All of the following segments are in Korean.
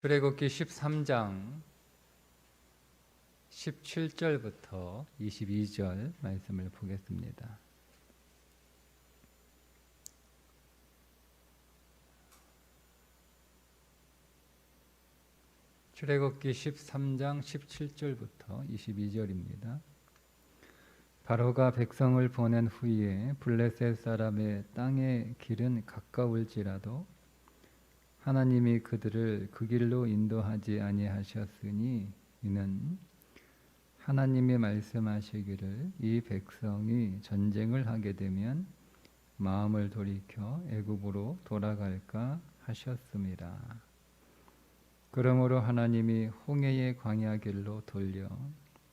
출애굽기 13장 17절부터 22절 말씀을 보겠습니다. 출애굽기 13장 17절부터 22절입니다. 바로가 백성을 보낸 후에 블레셋 사람의 땅의 길은 가까울지라도 하나님이 그들을 그 길로 인도하지 아니하셨으니 이는 하나님이 말씀하시기를 이 백성이 전쟁을 하게 되면 마음을 돌이켜 애굽으로 돌아갈까 하셨습니다. 그러므로 하나님이 홍해의 광야 길로 돌려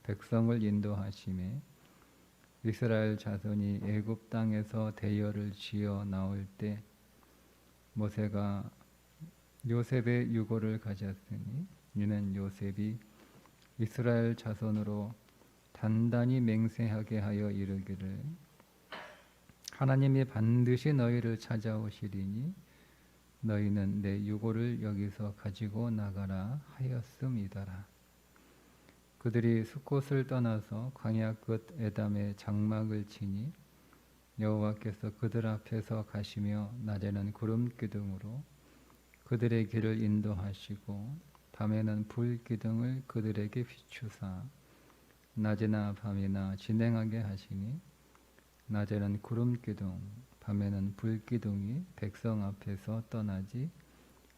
백성을 인도하시매 이스라엘 자손이 애굽 땅에서 대열을 지어 나올 때 모세가 요셉의 유고를 가졌으니 이는 요셉이 이스라엘 자손으로 단단히 맹세하게 하여 이르기를 하나님이 반드시 너희를 찾아오시리니 너희는 내 유고를 여기서 가지고 나가라 하였음이더라. 그들이 숫곳을 떠나서 광야 끝 에담에 장막을 치니 여호와께서 그들 앞에서 가시며 낮에는 구름 기둥으로 그들의 길을 인도하시고 밤에는 불 기둥을 그들에게 비추사 낮이나 밤이나 진행하게 하시니 낮에는 구름 기둥 밤에는 불 기둥이 백성 앞에서 떠나지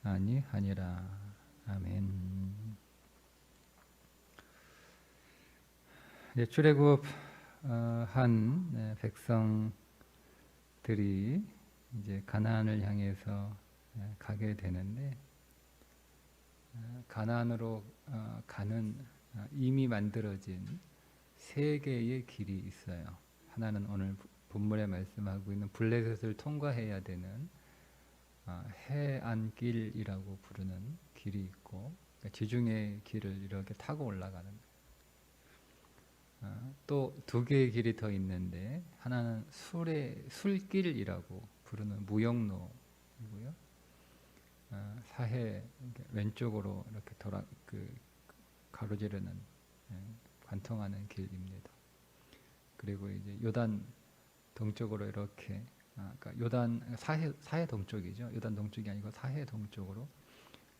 아니하니라. 아멘. 출애굽 한 백성들이 이제 가나안을 향해서 가게 되는데 가나안으로 가는 이미 만들어진 세 개의 길이 있어요. 하나는 오늘 본문에 말씀하고 있는 블레셋을 통과해야 되는 해안길이라고 부르는 길이 있고 지중해 길을 이렇게 타고 올라가는 또 두 개의 길이 더 있는데 하나는 술길이라고 부르는 무역로이고요. 사해 왼쪽으로 이렇게 가로지르는 관통하는 길입니다. 그리고 이제 요단 동쪽으로 이렇게 그러니까 요단 사해 동쪽이죠. 요단 동쪽이 아니고 사해 동쪽으로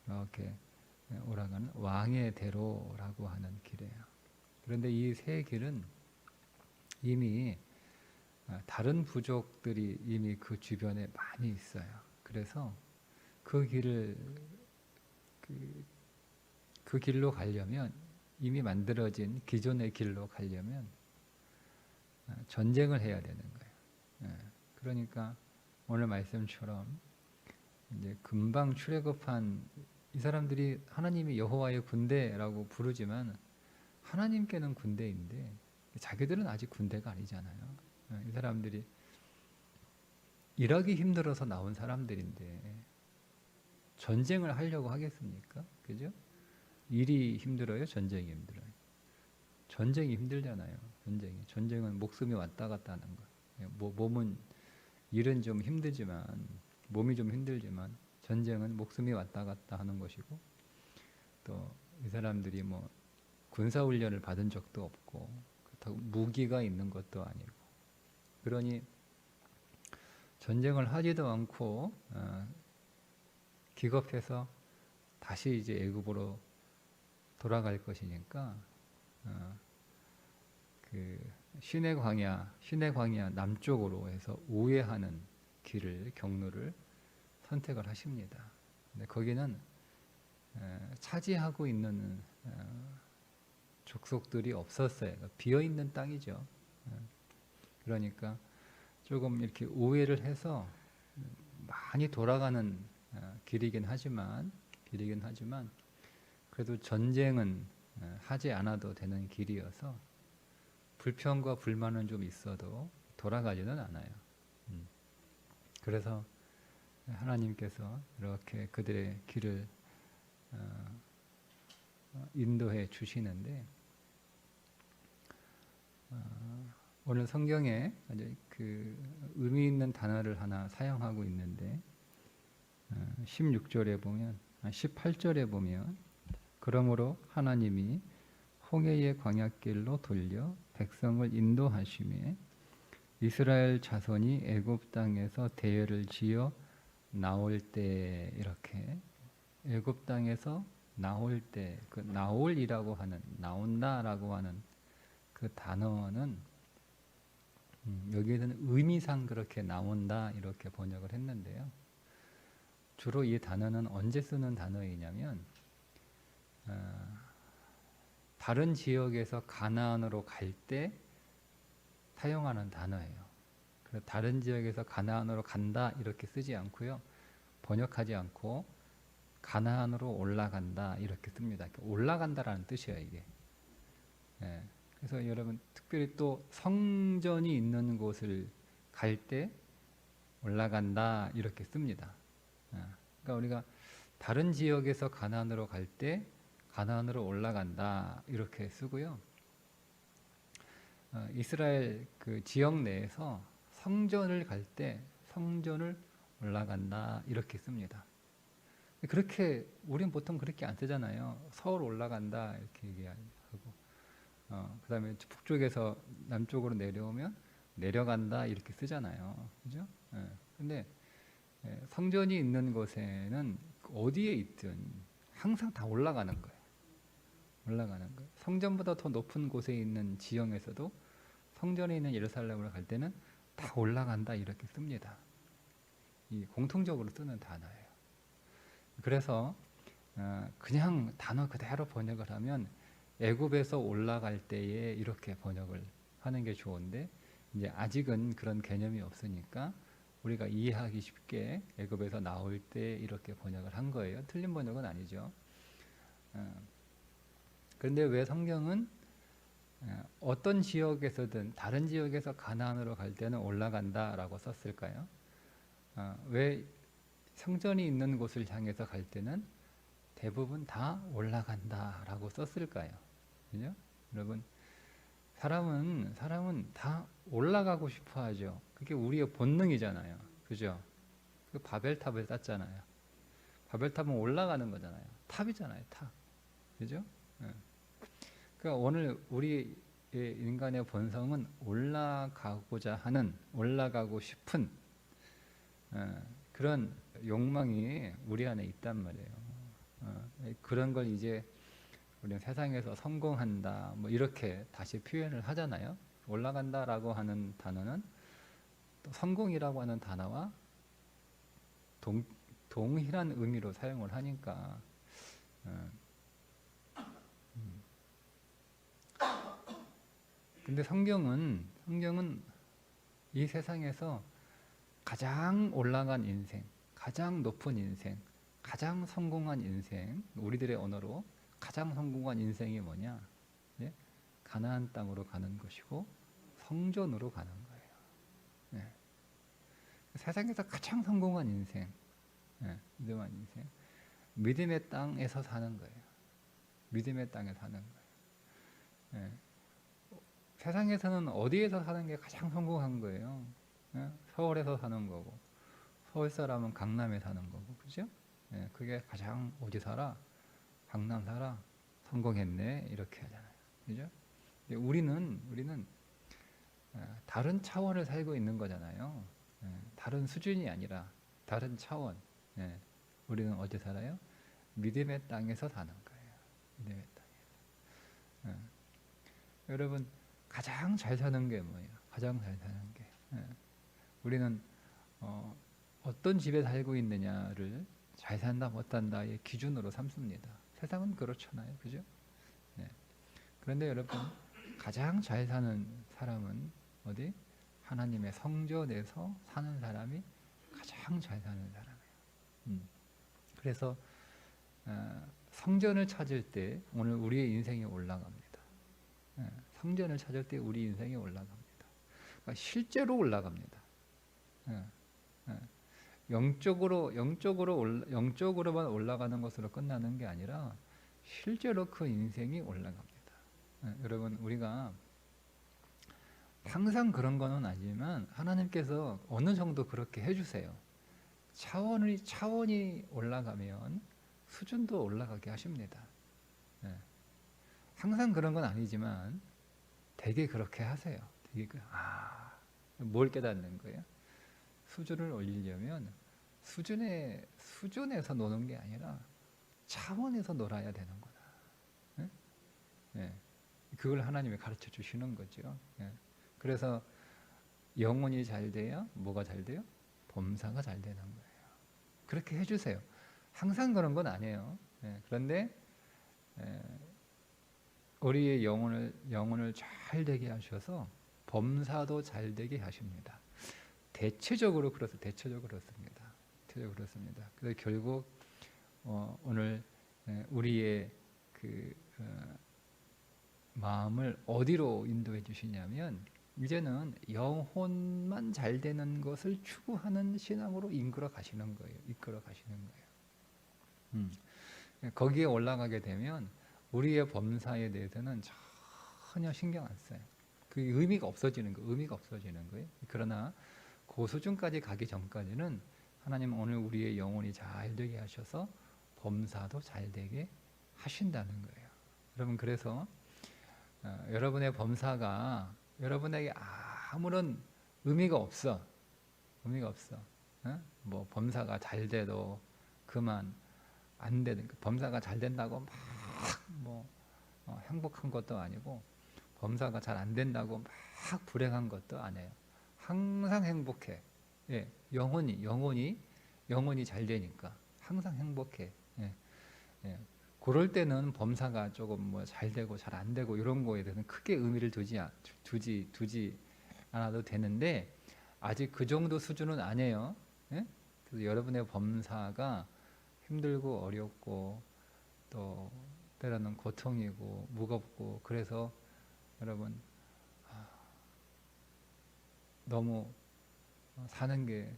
이렇게 올라가는 왕의 대로라고 하는 길이에요. 그런데 이 세 길은 이미 다른 부족들이 이미 그 주변에 많이 있어요. 그래서 그 길로 가려면 이미 만들어진 기존의 길로 가려면 전쟁을 해야 되는 거예요. 그러니까 오늘 말씀처럼 이제 금방 출애굽한 이 사람들이 하나님이 여호와의 군대라고 부르지만 하나님께는 군대인데 자기들은 아직 군대가 아니잖아요. 이 사람들이 일하기 힘들어서 나온 사람들인데 전쟁을 하려고 하겠습니까? 그죠? 일이 힘들어요? 전쟁이 힘들어요? 전쟁이 힘들잖아요. 전쟁은 목숨이 왔다 갔다 하는 거예요. 몸은 일은 좀 힘들지만 몸이 좀 힘들지만 전쟁은 목숨이 왔다 갔다 하는 것이고 또 이 사람들이 뭐 군사 훈련을 받은 적도 없고 그렇다고 무기가 있는 것도 아니고 그러니 전쟁을 하지도 않고 기겁해서 다시 이제 애굽으로 돌아갈 것이니까 그 시내 광야 남쪽으로 해서 우회하는 경로를 선택을 하십니다. 근데 거기는 차지하고 있는 족속들이 없었어요. 비어 있는 땅이죠. 그러니까 조금 이렇게 우회를 해서 많이 돌아가는 길이긴 하지만 그래도 전쟁은 하지 않아도 되는 길이어서 불평과 불만은 좀 있어도 돌아가지는 않아요. 그래서 하나님께서 이렇게 그들의 길을 인도해 주시는데 오늘 성경에 그 의미 있는 단어를 하나 사용하고 있는데 16절에 보면 18절에 보면 그러므로 하나님이 홍해의 광야길로 돌려 백성을 인도하심에 이스라엘 자손이 애굽 땅에서 대회를 지어 나올 때, 이렇게 애굽 땅에서 나올 때, 그 나올이라고 하는, 나온다라고 하는 그 단어는 여기에는 의미상 그렇게 나온다 이렇게 번역을 했는데요. 주로 이 단어는 언제 쓰는 단어이냐면 다른 지역에서 가나안으로 갈 때 사용하는 단어예요. 그래서 다른 지역에서 가나안으로 간다 이렇게 쓰지 않고요. 번역하지 않고 가나안으로 올라간다 이렇게 씁니다. 올라간다라는 뜻이에요, 이게. 예. 그래서 여러분 특별히 또 성전이 있는 곳을 갈 때 올라간다 이렇게 씁니다. 그러니까 우리가 다른 지역에서 가나안으로 갈 때 가나안으로 올라간다 이렇게 쓰고요. 이스라엘 그 지역 내에서 성전을 갈 때 성전을 올라간다 이렇게 씁니다. 그렇게 우리는 보통 그렇게 안 쓰잖아요. 서울 올라간다 이렇게 얘기하고, 그다음에 북쪽에서 남쪽으로 내려오면 내려간다 이렇게 쓰잖아요. 그죠? 근데 성전이 있는 곳에는 어디에 있든 항상 다 올라가는 거예요. 올라가는 거예요. 성전보다 더 높은 곳에 있는 지형에서도 성전에 있는 예루살렘으로 갈 때는 다 올라간다 이렇게 씁니다. 이 공통적으로 쓰는 단어예요. 그래서 그냥 단어 그대로 번역을 하면 애굽에서 올라갈 때에 이렇게 번역을 하는 게 좋은데, 이제 아직은 그런 개념이 없으니까 우리가 이해하기 쉽게 애굽에서 나올 때 이렇게 번역을 한 거예요. 틀린 번역은 아니죠. 그런데 왜 성경은 어떤 지역에서든 다른 지역에서 가나안으로 갈 때는 올라간다라고 썼을까요? 왜 성전이 있는 곳을 향해서 갈 때는 대부분 다 올라간다라고 썼을까요? 그죠? 여러분, 사람은 다 올라가고 싶어 하죠. 그게 우리의 본능이잖아요. 그죠? 그 바벨탑을 쌓잖아요. 바벨탑은 올라가는 거잖아요. 탑이잖아요, 탑. 그죠? 그러니까 오늘 우리 인간의 본성은 올라가고자 하는, 올라가고 싶은 그런 욕망이 우리 안에 있단 말이에요. 그런 걸 이제 우리는 세상에서 성공한다 뭐 이렇게 다시 표현을 하잖아요. 올라간다라고 하는 단어는 또 성공이라고 하는 단어와 동일한 의미로 사용을 하니까 근데 성경은 이 세상에서 가장 올라간 인생, 가장 높은 인생, 가장 성공한 인생, 우리들의 언어로 가장 성공한 인생이 뭐냐? 예? 가나안 땅으로 가는 것이고 성전으로 가는 거예요. 예. 세상에서 가장 성공한 인생, 믿음한 인생, 믿음의 땅에서 사는 거예요. 믿음의 땅에 사는 거예요. 예. 세상에서는 어디에서 사는 게 가장 성공한 거예요? 서울에서 사는 거고, 서울 사람은 강남에 사는 거고, 그죠? 그게 가장 어디 살아? 강남 살아? 성공했네 이렇게 하잖아요, 그죠? 우리는 다른 차원을 살고 있는 거잖아요. 다른 수준이 아니라 다른 차원. 우리는 어디 살아요? 믿음의 땅에서 사는 거예요. 믿음의 땅에서. 여러분, 가장 잘 사는 게 뭐예요? 가장 잘 사는 게 우리는 어떤 집에 살고 있느냐를 잘 산다 못 산다의 기준으로 삼습니다. 세상은 그렇잖아요, 그죠? 그런데 여러분, 가장 잘 사는 사람은 어디? 하나님의 성전에서 사는 사람이 가장 잘 사는 사람이에요. 그래서 성전을 찾을 때 오늘 우리의 인생이 올라갑니다. 성전을 찾을 때 우리 인생이 올라갑니다. 그러니까 실제로 올라갑니다. 영적으로만 올라가는 것으로 끝나는 게 아니라 실제로 그 인생이 올라갑니다. 여러분, 우리가 항상 그런 거는 아니지만 하나님께서 어느 정도 그렇게 해주세요. 차원이 올라가면 수준도 올라가게 하십니다. 예. 항상 그런 건 아니지만 되게 그렇게 하세요. 되게 뭘 깨닫는 거예요? 수준을 올리려면 수준에서 노는 게 아니라 차원에서 놀아야 되는구나. 예? 예. 그걸 하나님이 가르쳐 주시는 거죠. 예. 그래서 영혼이 잘 돼야 뭐가 잘 돼요? 범사가 잘 되는 거예요. 그렇게 해주세요. 항상 그런 건 아니에요. 예. 그런데 우리의 영혼을 잘 되게 하셔서 범사도 잘 되게 하십니다. 대체적으로 그렇습니다. 대체적으로 그렇습니다. 그래서 결국 오늘 우리의 그 마음을 어디로 인도해 주시냐면 이제는 영혼만 잘 되는 것을 추구하는 신앙으로 이끌어 가시는 거예요. 거기에 올라가게 되면 우리의 범사에 대해서는 전혀 신경 안 써요. 그 의미가 없어지는 거예요. 그러나 그 수준까지 가기 전까지는 하나님은 오늘 우리의 영혼이 잘 되게 하셔서 범사도 잘 되게 하신다는 거예요. 여러분, 그래서 여러분의 범사가 여러분에게 아무런 의미가 없어. 뭐 범사가 잘 돼도 그만 안 되는, 범사가 잘 된다고 막 행복한 것도 아니고, 범사가 잘 안 된다고 막 불행한 것도 아니에요. 항상 행복해. 예, 영혼이 잘 되니까 항상 행복해. 예, 예. 그럴 때는 범사가 조금 뭐 잘 되고 잘 안 되고 이런 거에 대해서는 크게 의미를 두지 않아도 되는데, 아직 그 정도 수준은 아니에요. 예? 그래서 여러분의 범사가 힘들고 어렵고 또 때로는 고통이고 무겁고, 그래서 여러분 너무 사는 게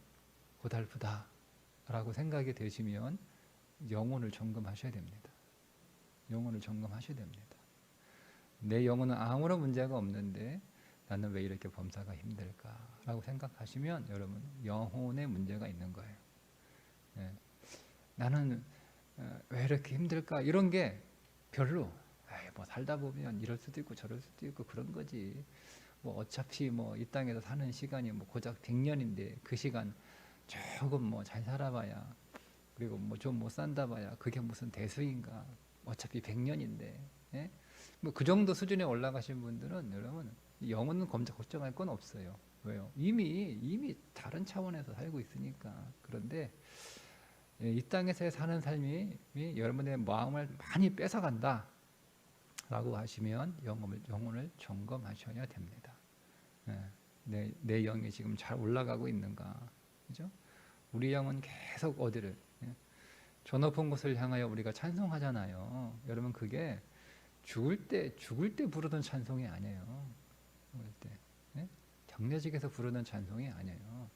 고달프다라고 생각이 되시면 영혼을 점검하셔야 됩니다. 내 영혼은 아무런 문제가 없는데 나는 왜 이렇게 범사가 힘들까라고 생각하시면 여러분 영혼에 문제가 있는 거예요. 예. 나는 왜 이렇게 힘들까, 이런 게 별로 뭐 살다 보면 이럴 수도 있고 저럴 수도 있고 그런 거지. 뭐 어차피 뭐 이 땅에서 사는 시간이 뭐 고작 100년인데 그 시간 조금 뭐 잘 살아봐야, 그리고 뭐 좀 못 산다 봐야 그게 무슨 대수인가. 어차피 100년인데. 예? 뭐 그 정도 수준에 올라가신 분들은 여러분 영혼은 걱정할 건 없어요. 왜요? 이미 다른 차원에서 살고 있으니까. 그런데 이 땅에서 사는 삶이 여러분의 마음을 많이 뺏어간다 라고 하시면 영혼을 점검하셔야 됩니다. 내 영이 지금 잘 올라가고 있는가, 그죠? 우리 영은 계속 어디를, 저 높은 곳을 향하여 우리가 찬송하잖아요. 여러분, 그게 죽을 때 부르던 찬송이 아니에요. 죽을 때 장례식에서 부르는 찬송이 아니에요.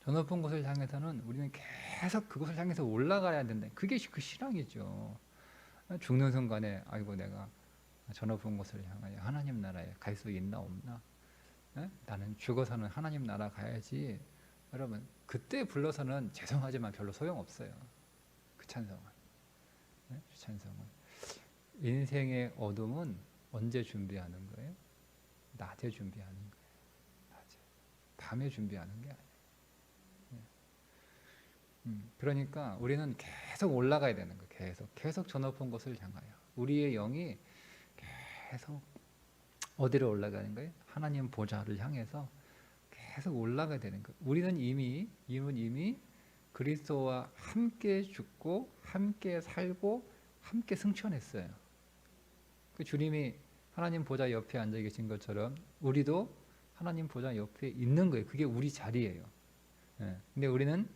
저 높은 곳을 향해서는 우리는 계속 그곳을 향해서 올라가야 된다. 그게 그 신앙이죠. 죽는 순간에 아이고 내가 저 높은 곳을 향하여 하나님 나라에 갈 수 있나 없나? 나는 죽어서는 하나님 나라 가야지. 여러분, 그때 불러서는 죄송하지만 별로 소용없어요. 그 찬송은. 인생의 어둠은 언제 준비하는 거예요? 낮에 준비하는 거예요. 낮에. 밤에 준비하는 게 아니에요. 그러니까 우리는 계속 올라가야 되는 거예요. 계속 저 높은 곳을 향하여. 우리의 영이 계속 어디로 올라가는 거예요? 하나님 보좌를 향해서 계속 올라가야 되는 거예요. 우리는 이미 그리스도와 함께 죽고 함께 살고 함께 승천했어요. 그 주님이 하나님 보좌 옆에 앉아 계신 것처럼 우리도 하나님 보좌 옆에 있는 거예요. 그게 우리 자리예요. 근데 우리는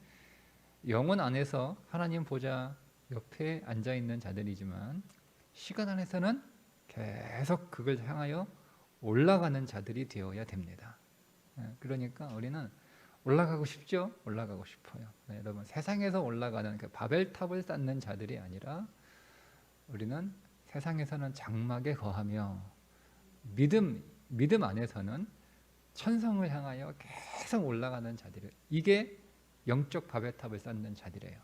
영혼 안에서 하나님 보좌 옆에 앉아 있는 자들이지만 시간 안에서는 계속 그걸 향하여 올라가는 자들이 되어야 됩니다. 그러니까 우리는 올라가고 싶죠? 올라가고 싶어요. 여러분, 세상에서 올라가는 그 바벨탑을 쌓는 자들이 아니라 우리는 세상에서는 장막에 거하며 믿음 안에서는 천성을 향하여 계속 올라가는 자들, 이게 영적 바벨탑을 쌓는 자들이에요.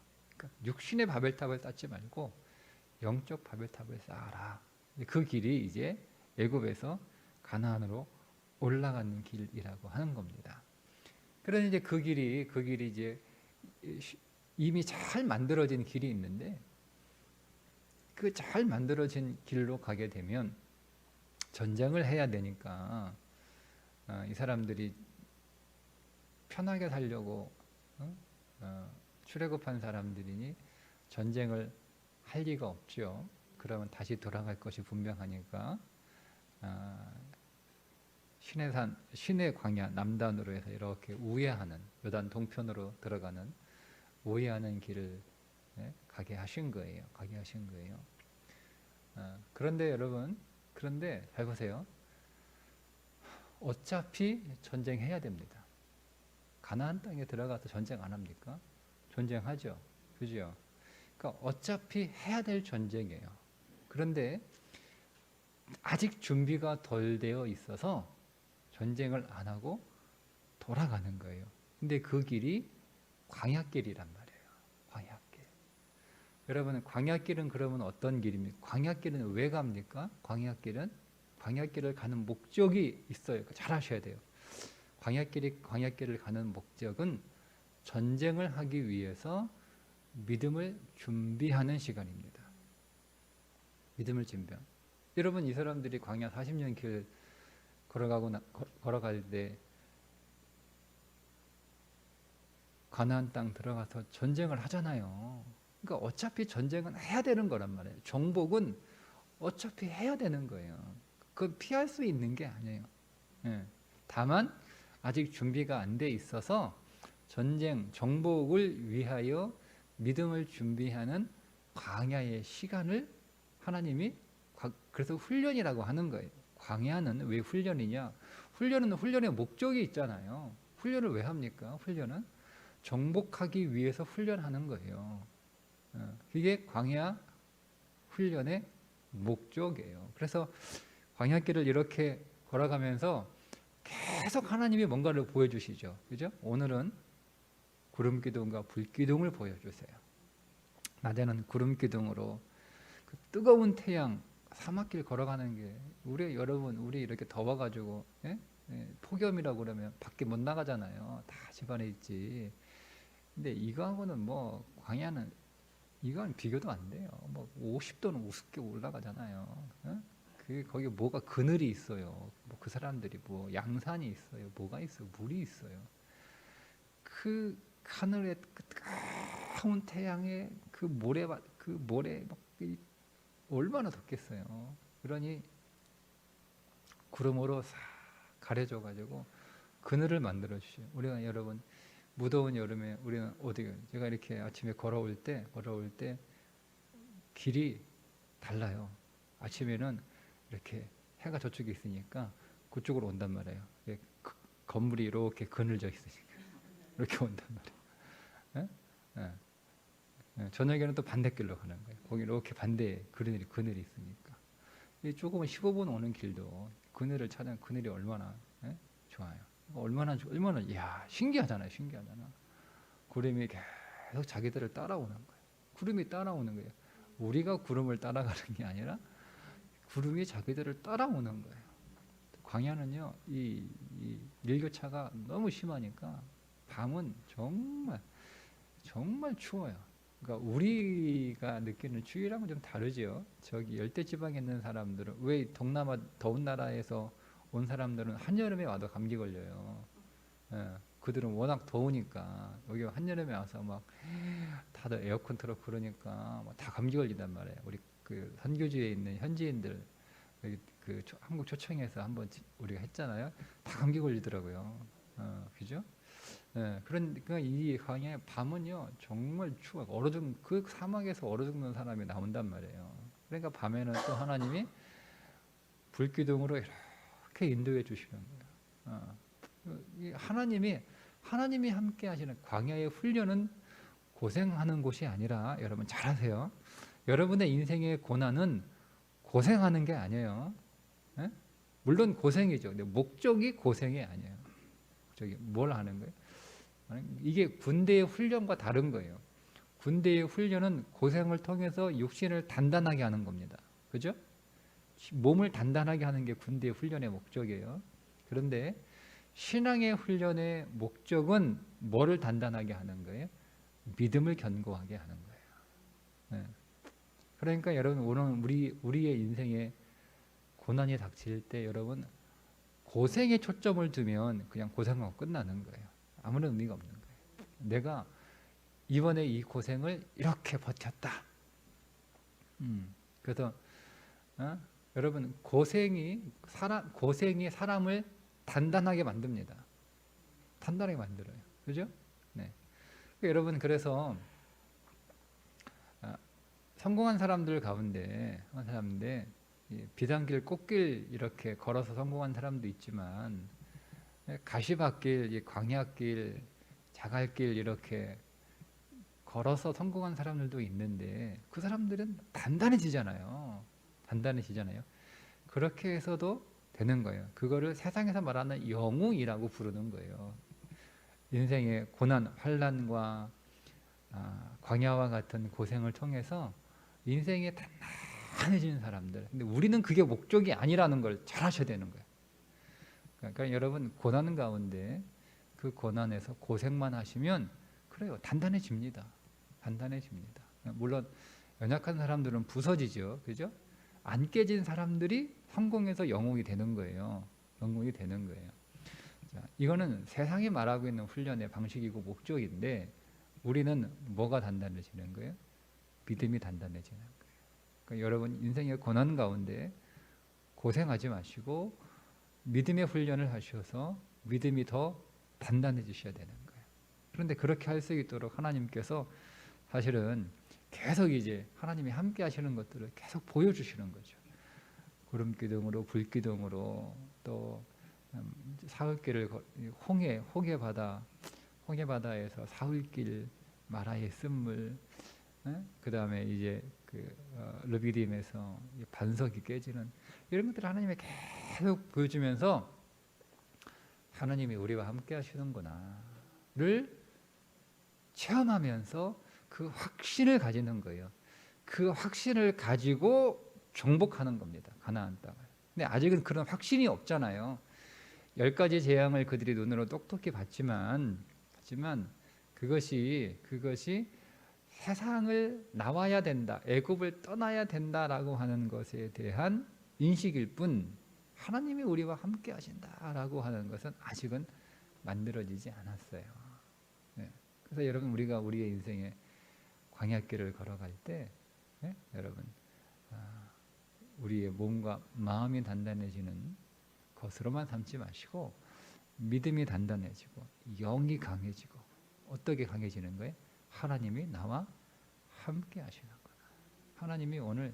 그러니까 육신의 바벨탑을 쌓지 말고 영적 바벨탑을 쌓아라. 그 길이 이제 애굽에서 가나안으로 올라가는 길이라고 하는 겁니다. 그러니 이제 그 길이 이제 이미 잘 만들어진 길이 있는데 그 잘 만들어진 길로 가게 되면 전쟁을 해야 되니까 이 사람들이 편하게 살려고 출애굽한 사람들이니 전쟁을 할 리가 없죠. 그러면 다시 돌아갈 것이 분명하니까 신의 광야 남단으로 해서 이렇게 우회하는 요단 동편으로 들어가는 우회하는 길을 가게 하신 거예요. 그런데 여러분, 잘 보세요. 어차피 전쟁해야 됩니다. 가나안 땅에 들어가서 전쟁 안 합니까? 전쟁하죠. 그죠? 그러니까 어차피 해야 될 전쟁이에요. 그런데 아직 준비가 덜 되어 있어서 전쟁을 안 하고 돌아가는 거예요. 근데 그 길이 광야길이란 말이에요. 광야길. 여러분, 광야길은 그러면 어떤 길입니까? 광야길은 왜 갑니까? 광야길을 가는 목적이 있어요. 잘 아셔야 돼요. 광야길을 가는 목적은 전쟁을 하기 위해서 믿음을 준비하는 시간입니다. 믿음을 준비. 여러분, 이 사람들이 광야 40년 길 걸어갈 때 가나안 땅 들어가서 전쟁을 하잖아요. 그러니까 어차피 전쟁은 해야 되는 거란 말이에요. 정복은 어차피 해야 되는 거예요. 그건 피할 수 있는 게 아니에요. 다만 아직 준비가 안 돼 있어서 정복을 위하여 믿음을 준비하는 광야의 시간을 하나님이 그래서 훈련이라고 하는 거예요. 광야는 왜 훈련이냐? 훈련의 목적이 있잖아요. 훈련을 왜 합니까? 훈련은 정복하기 위해서 훈련하는 거예요. 그게 광야 훈련의 목적이에요. 그래서 광야길을 이렇게 걸어가면서 계속 하나님이 뭔가를 보여주시죠. 그죠? 오늘은 구름 기둥과 불 기둥을 보여주세요. 낮에는 구름 기둥으로 그 뜨거운 태양 사막길 걸어가는 게 우리 이렇게 더워가지고 폭염이라고 그러면 밖에 못 나가잖아요. 다 집안에 있지. 근데 이거하고는 뭐 광야는 이건 비교도 안 돼요. 뭐 50도는 우습게 올라가잖아요. 거기 뭐가 그늘이 있어요. 뭐 그 사람들이 뭐 양산이 있어요. 뭐가 있어요? 물이 있어요. 그 하늘에 그 뜨거운 태양에 그 모래 막 얼마나 덥겠어요. 그러니 구름으로 싹 가려져 가지고 그늘을 만들어 주시죠. 우리가 여러분 무더운 여름에 우리는 제가 이렇게 아침에 걸어올 때 길이 달라요. 아침에는 이렇게 해가 저쪽에 있으니까 그쪽으로 온단 말이에요. 건물이 이렇게 그늘져 있으니까 이렇게 온단 말이에요. 저녁에는 또 반대길로 가는 거예요. 거기 이렇게 반대 그늘이 있으니까. 조금은 15분 오는 길도 그늘이 얼마나 좋아요. 얼마나 신기하잖아요. 구름이 계속 자기들을 따라오는 거예요. 구름이 따라오는 거예요. 우리가 구름을 따라가는 게 아니라 구름이 자기들을 따라오는 거예요. 광야는요, 이 일교차가 너무 심하니까 밤은 정말 추워요. 그러니까 우리가 느끼는 추위랑은 좀 다르죠. 저기 열대지방에 있는 사람들은 왜 동남아 더운 나라에서 온 사람들은 한여름에 와도 감기 걸려요. 그들은 워낙 더우니까 여기 한여름에 와서 막 다들 에어컨 틀어 그러니까 막 다 감기 걸린단 말이에요. 우리 그 선교지에 있는 현지인들 여기 그 한국 초청에서 한번 우리가 했잖아요. 다 감기 걸리더라고요. 그죠? 그러니까 이 광야의 밤은요 정말 추워. 그 사막에서 얼어 죽는 사람이 나온단 말이에요. 그러니까 밤에는 또 하나님이 불기둥으로 이렇게 인도해 주시는 거예요. 하나님이 함께 하시는 광야의 훈련은 고생하는 곳이 아니라 여러분 잘 아세요. 여러분의 인생의 고난은 고생하는 게 아니에요. 물론 고생이죠. 근데 목적이 고생이 아니에요. 뭘 하는 거예요? 이게 군대의 훈련과 다른 거예요. 군대의 훈련은 고생을 통해서 육신을 단단하게 하는 겁니다. 그죠? 몸을 단단하게 하는 게 군대의 훈련의 목적이에요. 그런데 신앙의 훈련의 목적은 뭐를 단단하게 하는 거예요? 믿음을 견고하게 하는 거예요. 네. 그러니까 여러분 오늘 우리의 인생에 고난이 닥칠 때 여러분 고생에 초점을 두면 그냥 고생하고 끝나는 거예요. 아무런 의미가 없는 거예요. 내가 이번에 이 고생을 이렇게 버텼다. 그래서 여러분 고생이 사람을 단단하게 만듭니다. 단단하게 만들어요. 그죠? 네. 여러분 그래서 성공한 사람들 가운데 비단길 꽃길 이렇게 걸어서 성공한 사람도 있지만 가시밭길, 광야길, 자갈길 이렇게 걸어서 성공한 사람들도 있는데 그 사람들은 단단해지잖아요. 그렇게 해서도 되는 거예요. 그거를 세상에서 말하는 영웅이라고 부르는 거예요. 인생의 고난, 환난과 광야와 같은 고생을 통해서 인생에 단단해지는 사람들. 근데 우리는 그게 목적이 아니라는 걸 잘 아셔야 되는 거예요. 그러니까 여러분 고난 가운데 그 고난에서 고생만 하시면 그래요. 단단해집니다. 물론 연약한 사람들은 부서지죠. 그죠? 안 깨진 사람들이 성공해서 영웅이 되는 거예요. 자, 이거는 세상이 말하고 있는 훈련의 방식이고 목적인데 우리는 뭐가 단단해지는 거예요? 믿음이 단단해지는 거예요. 그러니까 여러분 인생의 고난 가운데 고생하지 마시고 믿음의 훈련을 하셔서 믿음이 더 단단해지셔야 되는 거예요. 그런데 그렇게 할 수 있도록 하나님께서 사실은 계속 이제 하나님이 함께 하시는 것들을 계속 보여주시는 거죠. 구름기둥으로 불기둥으로 또 사흘길을 홍해바다에서 사흘길 마라의 쓴물, 그 다음에 이제 르비딤에서 반석이 깨지는 이런 것들을 하나님이 계속 보여주면서 하나님이 우리와 함께 하시는구나를 체험하면서 그 확신을 가지는 거예요. 그 확신을 가지고 정복하는 겁니다. 가나안 땅을. 근데 아직은 그런 확신이 없잖아요. 10가지 재앙을 그들이 눈으로 똑똑히 봤지만 그것이 세상을 나와야 된다, 애굽을 떠나야 된다라고 하는 것에 대한 인식일 뿐 하나님이 우리와 함께 하신다라고 하는 것은 아직은 만들어지지 않았어요. 네. 그래서 여러분 우리가 우리의 인생에 광야길을 걸어갈 때 여러분 우리의 몸과 마음이 단단해지는 것으로만 삼지 마시고 믿음이 단단해지고 영이 강해지고 어떻게 강해지는 거예요? 하나님이 나와 함께 하시는구나. 하나님이 오늘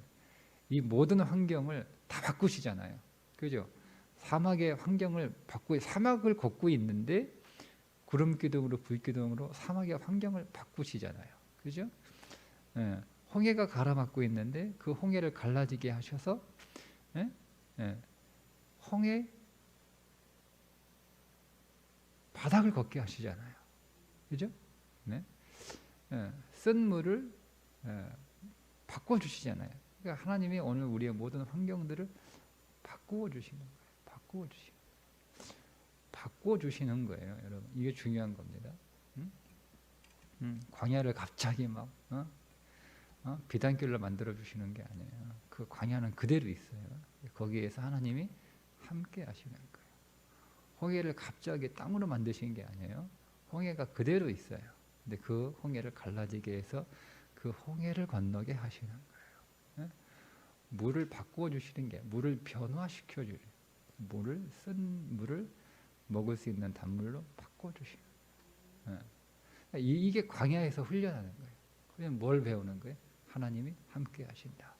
이 모든 환경을 다 바꾸시잖아요. 그죠? 사막의 환경을 사막을 걷고 있는데 구름기둥으로 불기둥으로 사막의 환경을 바꾸시잖아요. 그죠? 예, 홍해가 가라앉고 있는데 그 홍해를 갈라지게 하셔서 홍해 바닥을 걷게 하시잖아요. 그죠? 네? 쓴 물을 바꿔주시잖아요. 그러니까 하나님이 오늘 우리의 모든 환경들을 바꾸어주시는 거예요. 바꿔주시는 거예요, 여러분. 이게 중요한 겁니다. 광야를 갑자기 막 비단길로 만들어 주시는 게 아니에요. 그 광야는 그대로 있어요. 거기에서 하나님이 함께 하시는 거예요. 홍해를 갑자기 땅으로 만드신 게 아니에요. 홍해가 그대로 있어요. 근데 그 홍해를 갈라지게 해서 그 홍해를 건너게 하시는 거예요. 물을 바꾸어 주시는 게 물을 변화시켜 주는 쓴 물을 먹을 수 있는 단물로 바꿔 주시는 거예요. 이게 광야에서 훈련하는 거예요. 그냥 뭘 배우는 거예요? 하나님이 함께 하신다.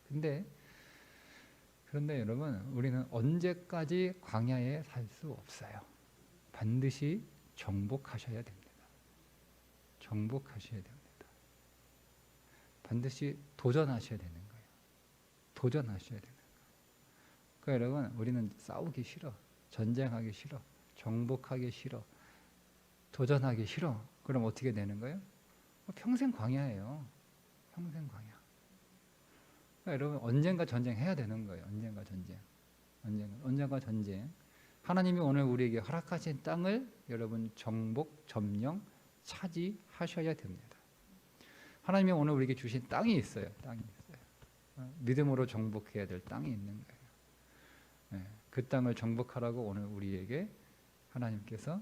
그런데 여러분 우리는 언제까지 광야에 살 수 없어요. 반드시 정복하셔야 됩니다. 반드시 도전하셔야 되는 거예요. 그러니까 여러분 우리는 싸우기 싫어. 전쟁하기 싫어. 정복하기 싫어. 도전하기 싫어. 그럼 어떻게 되는 거예요? 평생 광야예요. 평생 광야. 그러니까 여러분 언젠가 전쟁해야 되는 거예요. 언젠가 전쟁. 언젠가 전쟁. 하나님이 오늘 우리에게 허락하신 땅을 여러분 정복, 점령, 차지하셔야 됩니다. 하나님이 오늘 우리에게 주신 땅이 있어요. 땅이 있어요. 믿음으로 정복해야 될 땅이 있는 거예요. 그 땅을 정복하라고 오늘 우리에게 하나님께서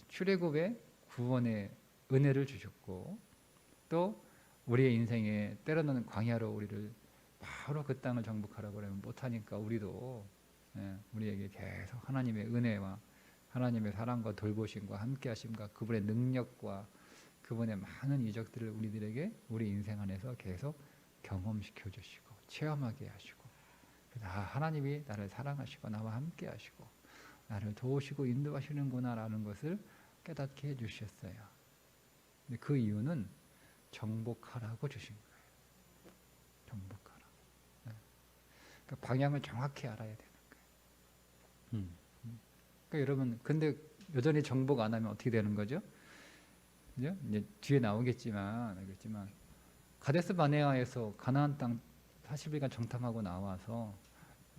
출애굽의 구원의 은혜를 주셨고, 또 우리의 인생에 때로는 광야로 우리를 바로 그 땅을 정복하라고 하면 못하니까 우리도 우리에게 계속 하나님의 은혜와 하나님의 사랑과 돌보심과 함께하심과 그분의 능력과 그분의 많은 이적들을 우리들에게 우리 인생 안에서 계속 경험시켜 주시고 체험하게 하시고, 하나님이 나를 사랑하시고 나와 함께 하시고 나를 도우시고 인도하시는구나라는 것을 깨닫게 해주셨어요. 근데 그 이유는 정복하라고 주신 거예요. 정복하라. 그러니까 방향을 정확히 알아야 되는 거예요. 그러니까 여러분, 근데 여전히 정복 안 하면 어떻게 되는 거죠? 그죠? 이제 뒤에 나오겠지만 가데스 바네아에서 가나안 땅 40일간 정탐하고 나와서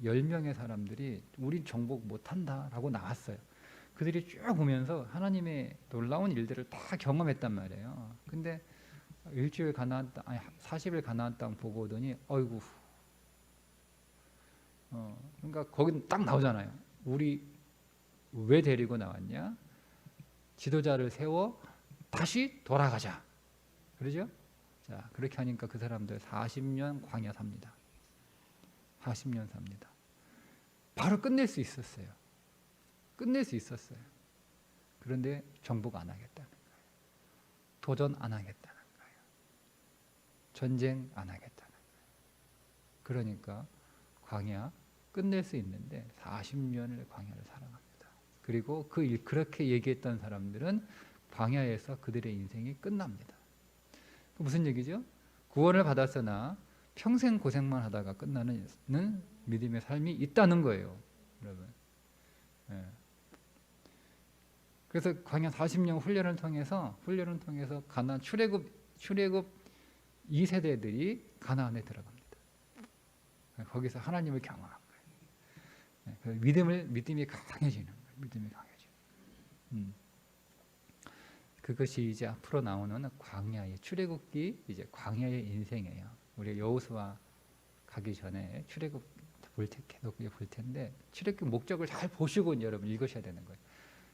10명의 사람들이 우린 정복 못한다라고 나왔어요. 그들이 쭉 오면서 하나님의 놀라운 일들을 다 경험했단 말이에요. 근데 일주일 가나안 땅, 40일 가나안 땅 보고 오더니 어이구, 그러니까 거긴 딱 나오잖아요. 우리 왜 데리고 나왔냐? 지도자를 세워 다시 돌아가자. 그러죠? 자, 그렇게 하니까 그 사람들 40년 광야 삽니다. 40년 삽니다. 바로 끝낼 수 있었어요. 끝낼 수 있었어요. 그런데 정복 안 하겠다는 거예요. 도전 안 하겠다는 거예요. 전쟁 안 하겠다는 거예요. 그러니까 광야 끝낼 수 있는데 40년을 광야를 살아갑니다. 그리고 그렇게 얘기했던 사람들은 광야에서 그들의 인생이 끝납니다. 무슨 얘기죠? 구원을 받았으나 평생 고생만 하다가 끝나는 믿음의 삶이 있다는 거예요, 여러분. 그래서 광야 40년 훈련을 통해서 가나안 출애굽 2세대들이 가나안에 들어갑니다. 거기서 하나님을 경험한 거예요. 믿음이 강해지는 거예요. 믿음이 강해지는. 그것이 이제 앞으로 나오는 광야의 출애굽기, 이제 광야의 인생이에요. 우리 여호수아 가기 전에 출애굽 계속 볼 텐데, 출애굽 목적을 잘 보시고 여러분 읽으셔야 되는 거예요.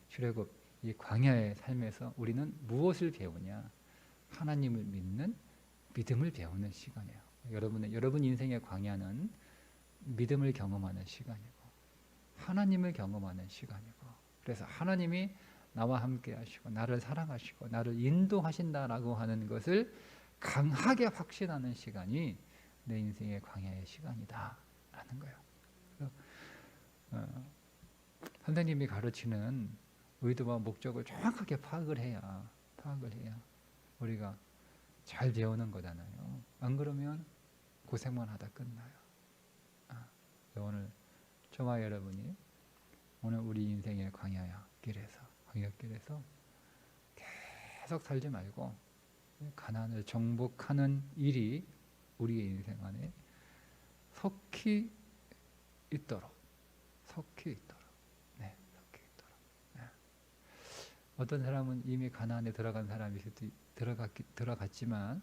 출애굽 이 광야의 삶에서 우리는 무엇을 배우냐? 하나님을 믿는 믿음을 배우는 시간이에요. 여러분 인생의 광야는 믿음을 경험하는 시간이고 하나님을 경험하는 시간이고, 그래서 하나님이 나와 함께 하시고 나를 사랑하시고 나를 인도하신다라고 하는 것을 강하게 확신하는 시간이 내 인생의 광야의 시간이다라는 거예요. 선생님이 가르치는 의도와 목적을 정확하게 파악을 해야 우리가 잘 배우는 거잖아요. 안 그러면 고생만 하다 끝나요. 오늘 저와 여러분이 오늘 우리 인생의 광야길에서 계속 살지 말고 가나안을 정복하는 일이 우리의 인생 안에 속히 있도록. 네. 어떤 사람은 이미 가나안에 들어간 사람이 들어갔지만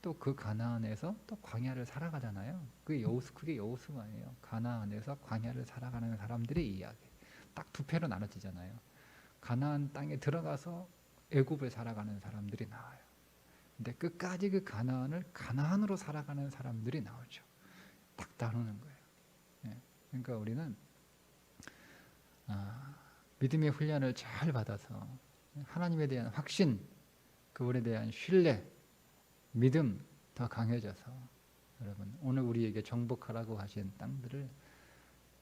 또 그 가나안에서 또 광야를 살아가잖아요. 그게 여호수아예요. 가나안에서 광야를 살아가는 사람들의 이야기. 딱 두 패로 나눠지잖아요. 가나안 땅에 들어가서 애굽을 살아가는 사람들이 나와요. 근데 끝까지 그 가나안을 가나안으로 살아가는 사람들이 나오죠. 딱 나누는 거예요. 그러니까 우리는 믿음의 훈련을 잘 받아서 하나님에 대한 확신, 그분에 대한 신뢰, 믿음 더 강해져서 여러분 오늘 우리에게 정복하라고 하신 땅들을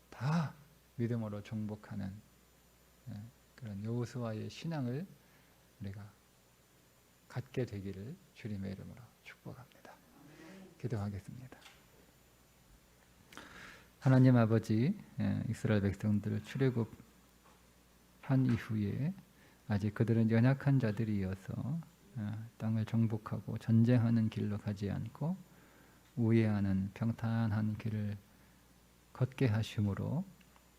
다 믿음으로 정복하는 그런 여호수아의 신앙을 우리가 갖게 되기를 주님의 이름으로 축복합니다. 기도하겠습니다. 하나님 아버지, 이스라엘 백성들을 출애굽한 이후에 아직 그들은 연약한 자들이어서 땅을 정복하고 전쟁하는 길로 가지 않고 우회하는 평탄한 길을 걷게 하심으로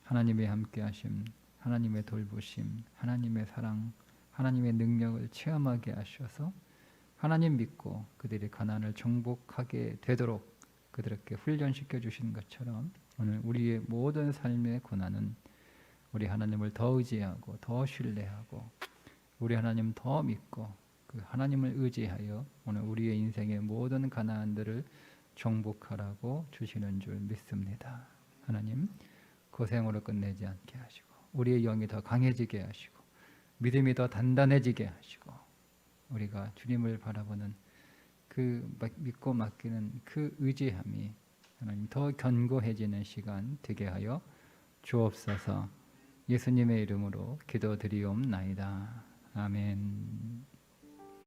하나님의 함께하심, 하나님의 돌보심, 하나님의 사랑, 하나님의 능력을 체험하게 하셔서 하나님 믿고 그들이 가나안을 정복하게 되도록 그들에게 훈련시켜 주신 것처럼 오늘 우리의 모든 삶의 고난은 우리 하나님을 더 의지하고 더 신뢰하고 우리 하나님 더 믿고 그 하나님을 의지하여 오늘 우리의 인생의 모든 가나안들을 정복하라고 주시는 줄 믿습니다. 하나님 고생으로 끝내지 않게 하시고 우리의 영이 더 강해지게 하시고 믿음이 더 단단해지게 하시고 우리가 주님을 바라보는 그 믿고 맡기는 그 의지함이 하나님 더 견고해지는 시간 되게 하여 주옵소서. 예수님의 이름으로 기도드리옵나이다. 아멘.